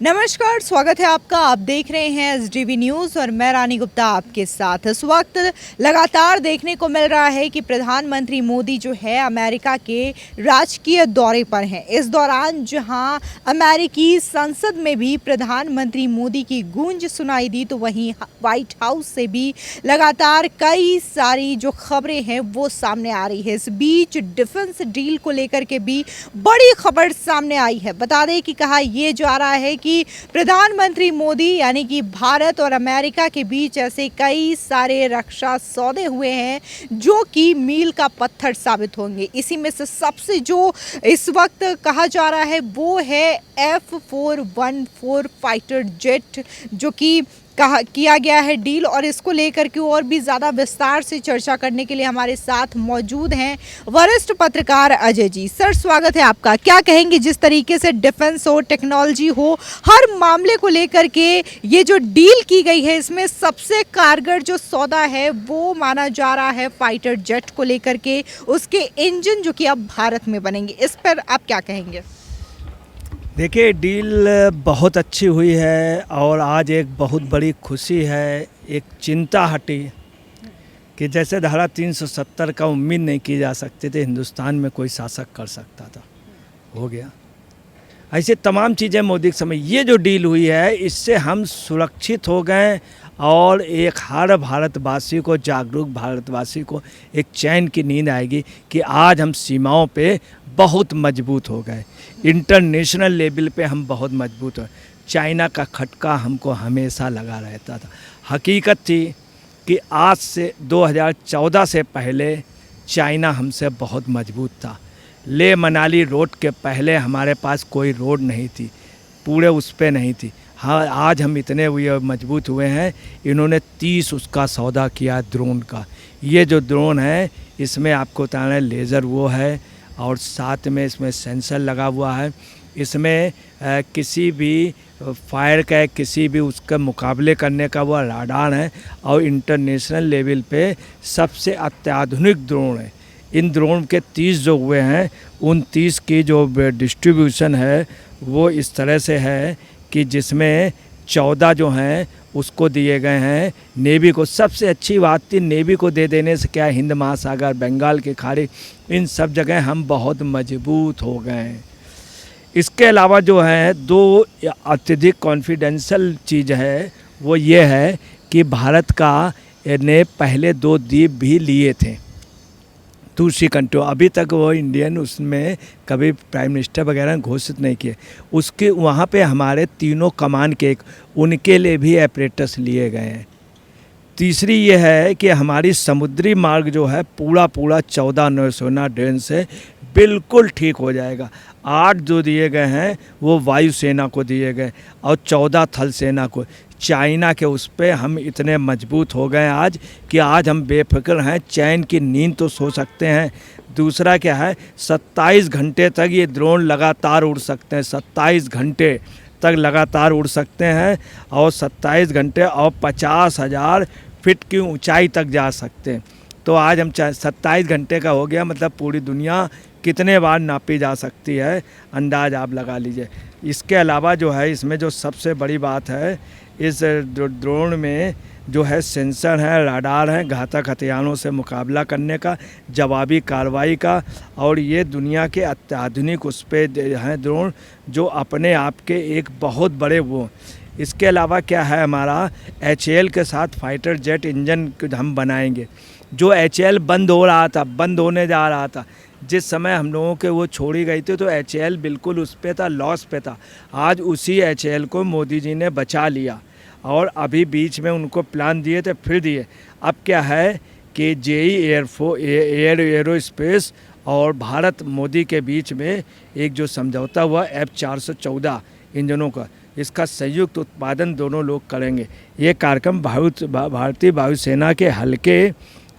नमस्कार, स्वागत है आपका। आप देख रहे हैं एसडीवी न्यूज़ और मैं रानी गुप्ता आपके साथ। इस वक्त लगातार देखने को मिल रहा है कि प्रधानमंत्री मोदी जो है अमेरिका के राजकीय दौरे पर हैं। इस दौरान जहां अमेरिकी संसद में भी प्रधानमंत्री मोदी की गूंज सुनाई दी, तो वहीं व्हाइट हाउस से भी लगातार कई सारी जो खबरें हैं वो सामने आ रही है। इस बीच डिफेंस डील को लेकर के भी बड़ी खबर सामने आई है। बता दें कि कहा यह जा रहा है कि प्रधानमंत्री मोदी यानी कि भारत और अमेरिका के बीच ऐसे कई सारे रक्षा सौदे हुए हैं जो कि मील का पत्थर साबित होंगे। इसी में से सबसे जो इस वक्त कहा जा रहा है वो है F414 फाइटर जेट, जो कि किया गया है डील। और इसको लेकर के और भी ज़्यादा विस्तार से चर्चा करने के लिए हमारे साथ मौजूद हैं वरिष्ठ पत्रकार अजय जी। सर, स्वागत है आपका। क्या कहेंगे, जिस तरीके से डिफेंस हो, टेक्नोलॉजी हो, हर मामले को लेकर के ये जो डील की गई है, इसमें सबसे कारगर जो सौदा है वो माना जा रहा है फाइटर जेट को लेकर के, उसके इंजन जो कि अब भारत में बनेंगे। इस पर आप क्या कहेंगे? देखिए, डील बहुत अच्छी हुई है और आज एक बहुत बड़ी खुशी है। एक चिंता हटी कि जैसे धारा 370 का उम्मीद नहीं की जा सकती थी हिंदुस्तान में कोई शासक कर सकता था, हो गया। ऐसे तमाम चीज़ें मोदी के समय ये जो डील हुई है, इससे हम सुरक्षित हो गए और एक हर भारतवासी को, जागरूक भारतवासी को एक चैन की नींद आएगी कि आज हम सीमाओं पे बहुत मजबूत हो गए। इंटरनेशनल लेवल पे हम बहुत मजबूत हो। चाइना का खटका हमको हमेशा लगा रहता था। हकीकत थी कि आज से 2014 से पहले चाइना हमसे बहुत मजबूत था। ले मनाली रोड के पहले हमारे पास कोई रोड नहीं थी, पूरे उस पे नहीं थी। हाँ, आज हम इतने हुए मजबूत हुए हैं। इन्होंने 30 उसका सौदा किया ड्रोन का। ये जो ड्रोन है, इसमें आपको बताना है लेज़र वो है और साथ में इसमें सेंसर लगा हुआ है। इसमें किसी भी फायर का, किसी भी उसका मुकाबले करने का वो राडार है और इंटरनेशनल लेवल पे सबसे अत्याधुनिक ड्रोन है। इन ड्रोन के 30 जो हुए हैं, उन 30 की जो डिस्ट्रीब्यूशन है वो इस तरह से है कि जिसमें 14 जो हैं उसको दिए गए हैं नेवी को। सबसे अच्छी बात थी, नेवी को दे देने से क्या, हिंद महासागर, बंगाल की खाड़ी, इन सब जगह हम बहुत मजबूत हो गए हैं। इसके अलावा जो है दो अत्यधिक कॉन्फिडेंशियल चीज़ है, वो ये है कि भारत का ने पहले 2 द्वीप भी लिए थे दूसरी कंट्री। अभी तक वो इंडियन उसमें कभी प्राइम मिनिस्टर वगैरह घोषित नहीं किए। उसके वहाँ पे हमारे तीनों कमान के उनके लिए भी ऑपरेटर्स लिए गए हैं। तीसरी ये है कि हमारी समुद्री मार्ग जो है पूरा 14 नौसेना ड्रेन से बिल्कुल ठीक हो जाएगा। 8 जो दिए गए हैं वो वायुसेना को दिए गए और 14 थल सेना को। चाइना के उस पर हम इतने मजबूत हो गए आज कि आज हम बेफिक्र हैं, चैन की नींद तो सो सकते हैं। दूसरा क्या है, 27 घंटे तक ये ड्रोन लगातार उड़ सकते हैं। 27 घंटे तक लगातार उड़ सकते हैं और 27 घंटे और 50,000 फीट की ऊंचाई तक जा सकते हैं। तो आज हम 27 घंटे का हो गया, मतलब पूरी दुनिया कितने बार नापी जा सकती है, अंदाज आप लगा लीजिए। इसके अलावा जो है, इसमें जो सबसे बड़ी बात है, इस ड्रोन में जो है सेंसर है, राडार है, घातक हथियारों से मुकाबला करने का, जवाबी कार्रवाई का, और ये दुनिया के अत्याधुनिक उस पर हैं ड्रोन जो अपने आप के एक बहुत बड़े वो। इसके अलावा क्या है, हमारा HAL के साथ फाइटर जेट इंजन हम बनाएंगे। जो HAL बंद हो रहा था, बंद होने जा रहा था, जिस समय हम लोगों के वो छोड़ी गई थी, तो HAL बिल्कुल उस पे था, लॉस पे था। आज उसी HAL को मोदी जी ने बचा लिया और अभी बीच में उनको प्लान दिए थे, फिर दिए। अब क्या है कि JE एरोस्पेस और भारत मोदी के बीच में एक जो समझौता हुआ F414 इंजनों का, इसका संयुक्त उत्पादन दोनों लोग करेंगे। ये कार्यक्रम भारतीय वायुसेना के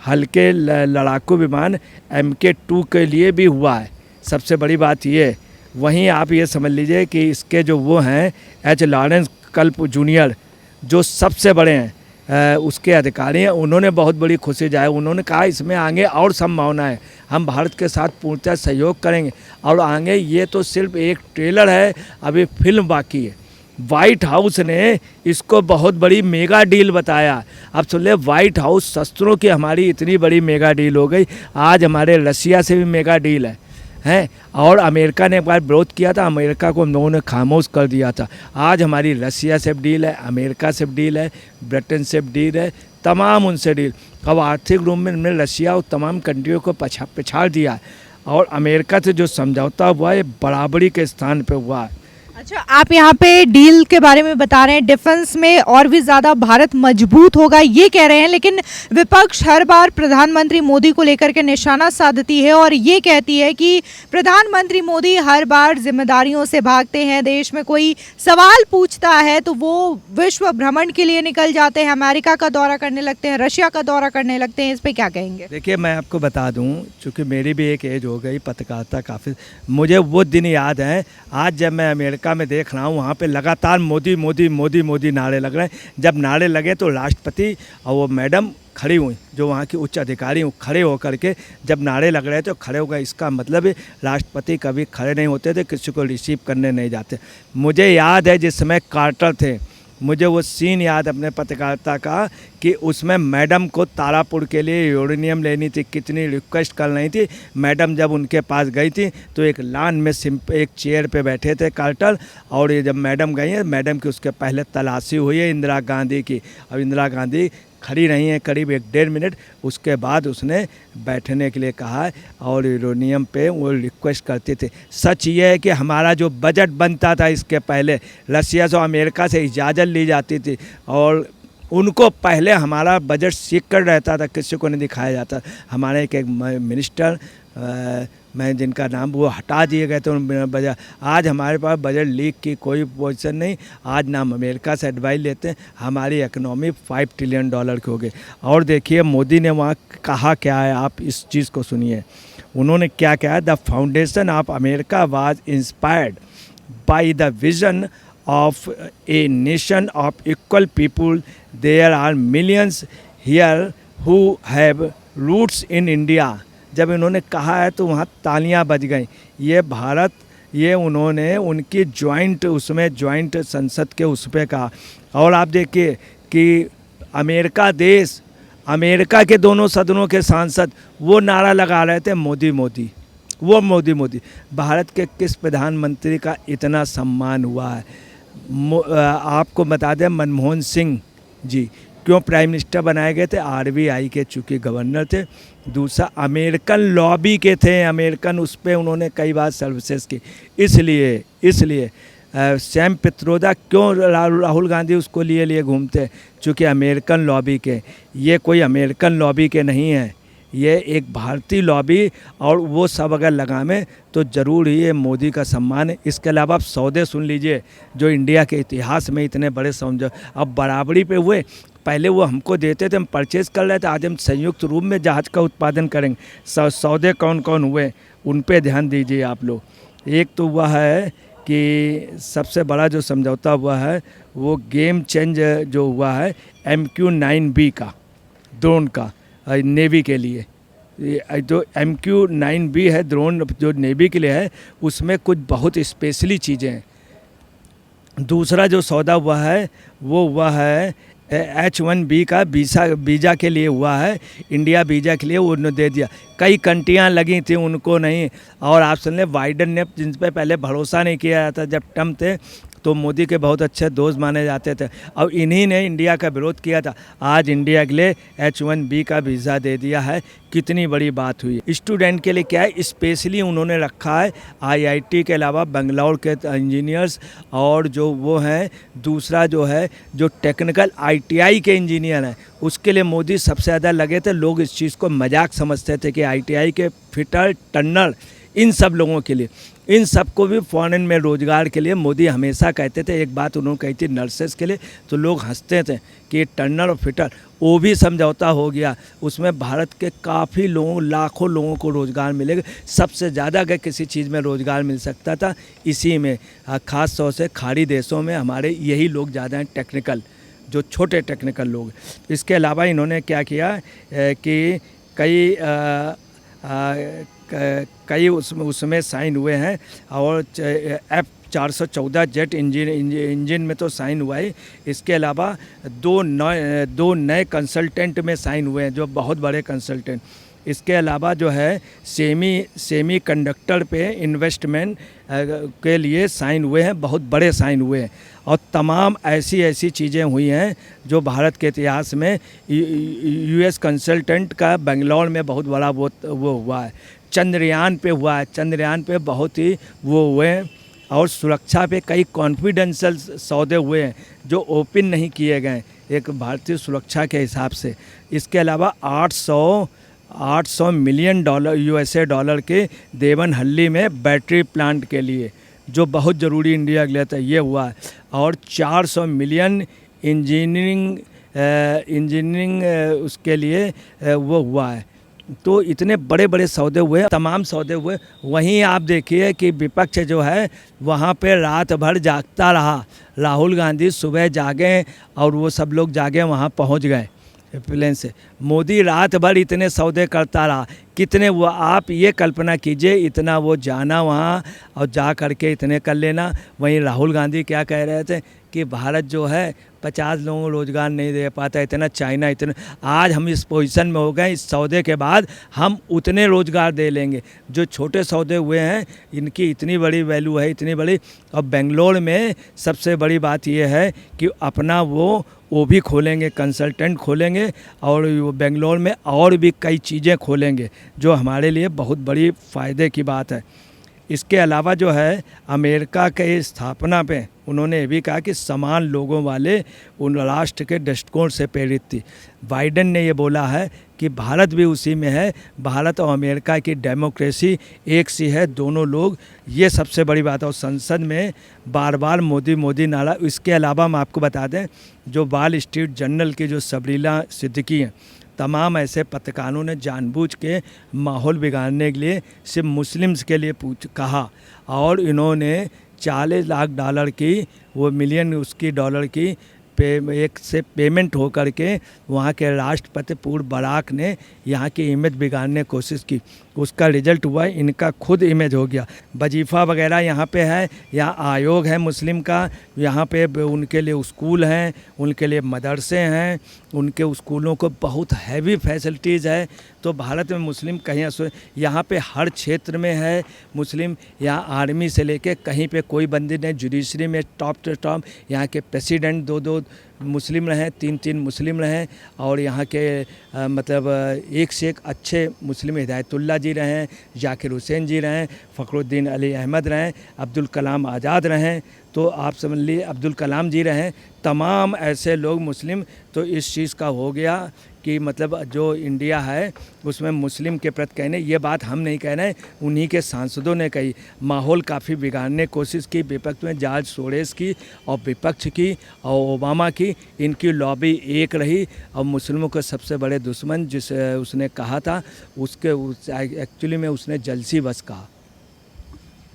हल्के लड़ाकू विमान MK2 के लिए भी हुआ है। सबसे बड़ी बात ये, वहीं आप ये समझ लीजिए कि इसके जो वो हैं H लॉरेंस कल्प जूनियर, जो सबसे बड़े हैं उसके अधिकारी हैं, उन्होंने बहुत बड़ी खुशी जाए। उन्होंने कहा इसमें आगे और संभावना है, हम भारत के साथ पूर्णतः सहयोग करेंगे और आगे। ये तो सिर्फ एक ट्रेलर है, अभी फिल्म बाकी है। वाइट हाउस ने इसको बहुत बड़ी मेगा डील बताया। अब सुन ले, वाइट हाउस शस्त्रों की हमारी इतनी बड़ी मेगा डील हो गई, आज हमारे रसिया से भी मेगा डील है हैं। और अमेरिका ने एक बार विरोध किया था, अमेरिका को हम लोगों ने खामोश कर दिया था। आज हमारी रसिया से डील है, अमेरिका से डील है, ब्रिटेन से डील है, तमाम उनसे डील। अब आर्थिक रूप में रसिया और तमाम कंट्रियों को पछाड़ दिया है। और अमेरिका से जो समझौता हुआ है बराबरी के स्थान पे हुआ है। अच्छा, आप यहाँ पे डील के बारे में बता रहे हैं, डिफेंस में और भी ज़्यादा भारत मजबूत होगा ये कह रहे हैं, लेकिन विपक्ष हर बार प्रधानमंत्री मोदी को लेकर के निशाना साधती है और ये कहती है कि प्रधानमंत्री मोदी हर बार जिम्मेदारियों से भागते हैं। देश में कोई सवाल पूछता है तो वो विश्व भ्रमण के लिए निकल जाते हैं, अमेरिका का दौरा करने लगते हैं, रशिया का दौरा करने लगते हैं। इस पर क्या कहेंगे? देखिए, मैं आपको बता दूं, चूँकि मेरी भी एक एज हो गई पत्रकारिता काफ़ी, मुझे वो दिन याद है। आज जब मैं अमेरिका में देख रहा हूँ, वहाँ पे लगातार मोदी मोदी मोदी मोदी नारे लग रहे हैं। जब नारे लगे तो राष्ट्रपति और वो मैडम खड़ी हुई, जो वहाँ की उच्च अधिकारी खड़े होकर के जब नारे लग रहे थे, तो खड़े हो गए। इसका मतलब है राष्ट्रपति कभी खड़े नहीं होते थे, किसी को रिसीव करने नहीं जाते। मुझे याद है जिस समय कार्टर थे, मुझे वो सीन याद अपने पत्रकारिता का कि उसमें मैडम को तारापुर के लिए यूरेनियम लेनी थी, कितनी रिक्वेस्ट कर रही थी। मैडम जब उनके पास गई थी तो एक लान में एक चेयर पे बैठे थे कार्टर, और ये जब मैडम गई है, मैडम की उसके पहले तलाशी हुई है इंदिरा गांधी की। अब इंदिरा गांधी खड़ी रही हैं करीब 1-1.5 मिनट, उसके बाद उसने बैठने के लिए कहा है और यूरेनियम पे वो रिक्वेस्ट करते थे। सच ये है कि हमारा जो बजट बनता था इसके पहले रसिया से अमेरिका से इजाज़त ली जाती थी, और उनको पहले हमारा बजट सीक्रेट रहता था, किसी को नहीं दिखाया जाता। हमारे एक मिनिस्टर मैं जिनका नाम वो हटा दिए गए थे वजह, आज हमारे पास बजट लीक की कोई पोजीशन नहीं। आज ना हम अमेरिका से एडवाइस लेते हैं, हमारी इकनॉमी $5 ट्रिलियन की हो गई। और देखिए मोदी ने वहाँ कहा क्या है, आप इस चीज़ को सुनिए। उन्होंने क्या कहा, the foundation of America was inspired by the vision of a nation of equal people. There are millions here who have roots in India. जब इन्होंने कहा है तो वहाँ तालियां बज गई। ये भारत, ये उन्होंने उनकी जॉइंट संसद के उस पर कहा। और आप देखिए कि अमेरिका देश, अमेरिका के दोनों सदनों के सांसद वो नारा लगा रहे थे मोदी मोदी, वो मोदी मोदी। भारत के किस प्रधानमंत्री का इतना सम्मान हुआ है? आपको बता दें, मनमोहन सिंह जी क्यों प्राइम मिनिस्टर बनाए गए थे? आरबीआई के चूँकि गवर्नर थे, दूसरा अमेरिकन लॉबी के थे, अमेरिकन उस पर उन्होंने कई बार सर्विसेज की। इसलिए सैम पित्रोदा क्यों राहुल गांधी उसको लिए घूमते? चूँकि अमेरिकन लॉबी के, ये कोई अमेरिकन लॉबी के नहीं है, ये एक भारतीय लॉबी, और वो सब अगर लगामें तो ज़रूर ही ये मोदी का सम्मान है। इसके अलावा आप सौदे सुन लीजिए जो इंडिया के इतिहास में इतने बड़े समझो अब बराबरी पे हुए। पहले वो हमको देते थे, हम परचेज़ कर रहे थे, आज हम संयुक्त रूप में जहाज़ का उत्पादन करेंगे। सौदे कौन कौन हुए उन पे ध्यान दीजिए आप लोग। एक तो हुआ है कि सबसे बड़ा जो समझौता हुआ है वो गेम चेंज जो हुआ है MQ-9B का, ड्रोन का, नेवी के लिए। जो MQ-9B है ड्रोन जो नेवी के लिए है, उसमें कुछ बहुत स्पेशली चीज़ें हैं। दूसरा जो सौदा हुआ है वो हुआ है H-1B का वीज़ा के लिए हुआ है। इंडिया वीज़ा के लिए उन्होंने दे दिया, कई कंट्रियाँ लगी थी उनको नहीं। और आप सुन लें, बाइडन ने जिन पर पहले भरोसा नहीं किया जाता, जब ट्रम्प थे तो मोदी के बहुत अच्छे दोस्त माने जाते थे, और इन्हीं ने इंडिया का विरोध किया था। आज इंडिया के लिए H-1B का वीज़ा दे दिया है, कितनी बड़ी बात हुई। स्टूडेंट के लिए क्या है, स्पेशली उन्होंने रखा है IIT के अलावा बेंगलोर के इंजीनियर्स, और जो वो हैं दूसरा जो है जो टेक्निकल ITI के इंजीनियर हैं, उसके लिए मोदी सबसे ज़्यादा लगे थे। लोग इस चीज़ को मजाक समझते थे कि ITI के फिटर टनर, इन सब लोगों के लिए, इन सबको भी फॉरेन में रोज़गार के लिए मोदी हमेशा कहते थे। एक बात उन्होंने कही थी नर्सेस के लिए, तो लोग हंसते थे कि टर्नर और फिटर, वो भी समझौता हो गया। उसमें भारत के काफ़ी लोगों, लाखों लोगों को रोज़गार मिलेगा। सबसे ज़्यादा अगर किसी चीज़ में रोज़गार मिल सकता था इसी में, ख़ास तौर से खाड़ी देशों में हमारे यही लोग ज़्यादा हैं, टेक्निकल, जो छोटे टेक्निकल लोग। इसके अलावा इन्होंने क्या किया कि कई उसमें साइन हुए हैं, और 414 जेट इंजन में तो साइन हुआ है। इसके अलावा दो नए कंसल्टेंट में साइन हुए हैं, जो बहुत बड़े कंसल्टेंट। इसके अलावा जो है सेमी कंडक्टर पे इन्वेस्टमेंट के लिए साइन हुए हैं, बहुत बड़े साइन हुए हैं। और तमाम ऐसी चीज़ें हुई हैं जो भारत के इतिहास में यूएस कंसल्टेंट का बेंगलोर में बहुत बड़ा वो हुआ है। चंद्रयान पे हुआ है, चंद्रयान पे बहुत ही वो हुए हैं। और सुरक्षा पे कई कॉन्फिडेंशियल सौदे हुए हैं जो ओपन नहीं किए गए एक भारतीय सुरक्षा के हिसाब से। इसके अलावा 800 मिलियन डॉलर यूएसए डॉलर के देवनहल्ली में बैटरी प्लांट के लिए, जो बहुत ज़रूरी इंडिया के लिए था, ये हुआ है। और 400 मिलियन इंजीनियरिंग उसके लिए वो हुआ है। तो इतने बड़े बड़े सौदे हुए, तमाम सौदे हुए। वहीं आप देखिए कि विपक्ष जो है वहाँ पे रात भर जागता रहा। राहुल गांधी सुबह जागे और वो सब लोग जागे, वहाँ पहुँच गए प्लेन से। मोदी रात भर इतने सौदे करता रहा, कितने वो, आप ये कल्पना कीजिए, इतना वो जाना वहाँ और जा करके इतने कर लेना। वहीं राहुल गांधी क्या कह रहे थे कि भारत जो है 50 लोगों को रोज़गार नहीं दे पाता, इतना चाइना इतना। आज हम इस पोजीशन में हो गए, इस सौदे के बाद हम उतने रोज़गार दे लेंगे। जो छोटे सौदे हुए हैं इनकी इतनी बड़ी वैल्यू है, इतनी बड़ी। और बेंगलोर में सबसे बड़ी बात यह है कि अपना वो भी खोलेंगे, कंसल्टेंट खोलेंगे, और बेंगलोर में और भी कई चीज़ें खोलेंगे जो हमारे लिए बहुत बड़ी फ़ायदे की बात है। इसके अलावा जो है अमेरिका के स्थापना पे उन्होंने ये भी कहा कि समान लोगों वाले उन राष्ट्र के दृष्टिकोण से प्रेरित थी। बाइडेन ने ये बोला है कि भारत भी उसी में है, भारत और अमेरिका की डेमोक्रेसी एक सी है, दोनों लोग, ये सबसे बड़ी बात है। और संसद में बार बार मोदी नारा। इसके अलावा हम आपको बता दें, जो वॉल स्ट्रीट जर्नल की जो सबरीला सिद्दीकी हैं, तमाम ऐसे पत्रकारों ने जानबूझ के माहौल बिगाड़ने के लिए सिर्फ मुस्लिम्स के लिए कहा। और इन्होंने 40 लाख डॉलर की, वो मिलियन उसकी डॉलर की एक से पेमेंट हो करके वहाँ के राष्ट्रपति पूर्व बराक ने यहाँ की इमेज बिगाड़ने की कोशिश की। उसका रिजल्ट हुआ, इनका खुद इमेज हो गया। वजीफ़ा वगैरह यहाँ पे है, यहाँ आयोग है मुस्लिम का, यहाँ पे उनके लिए स्कूल हैं, उनके लिए मदरसे हैं, उनके स्कूलों को बहुत हैवी फैसिलिटीज़ है। तो भारत में मुस्लिम कहीं यहाँ पे हर क्षेत्र में है मुस्लिम। यहाँ आर्मी से लेके कहीं पे कोई बंदी नहीं, जुडिशरी में टॉप टू टॉप यहाँ के प्रेसिडेंट दो मुस्लिम रहे, तीन मुस्लिम रहे। और यहाँ के मतलब एक से एक अच्छे मुस्लिम हिदायतुल्लाह जी रहे, जाकिर हुसैन जी रहे, फ़खरुद्दीन अली अहमद रहे, अब्दुल कलाम आज़ाद रहे, तो आप समझ लिए अब्दुल कलाम जी रहे, तमाम ऐसे लोग मुस्लिम। तो इस चीज़ का हो गया कि मतलब जो इंडिया है उसमें मुस्लिम के प्रति कहने, ये बात हम नहीं कह रहे हैं, उन्हीं के सांसदों ने कही। माहौल काफ़ी बिगाड़ने की कोशिश की विपक्ष में, जॉर्ज सोरेस की और विपक्ष की और ओबामा की, इनकी लॉबी एक रही। और मुस्लिमों के सबसे बड़े दुश्मन जिसे उसने कहा था, उसके एक्चुअली में उसने जलसी बस कहा।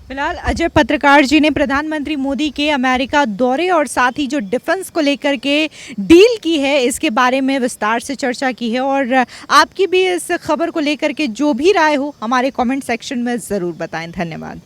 फिलहाल अजय पत्रकार जी ने प्रधानमंत्री मोदी के अमेरिका दौरे और साथ ही जो डिफेंस को लेकर के डील की है, इसके बारे में विस्तार से चर्चा की है। और आपकी भी इस खबर को लेकर के जो भी राय हो हमारे कमेंट सेक्शन में ज़रूर बताएं। धन्यवाद।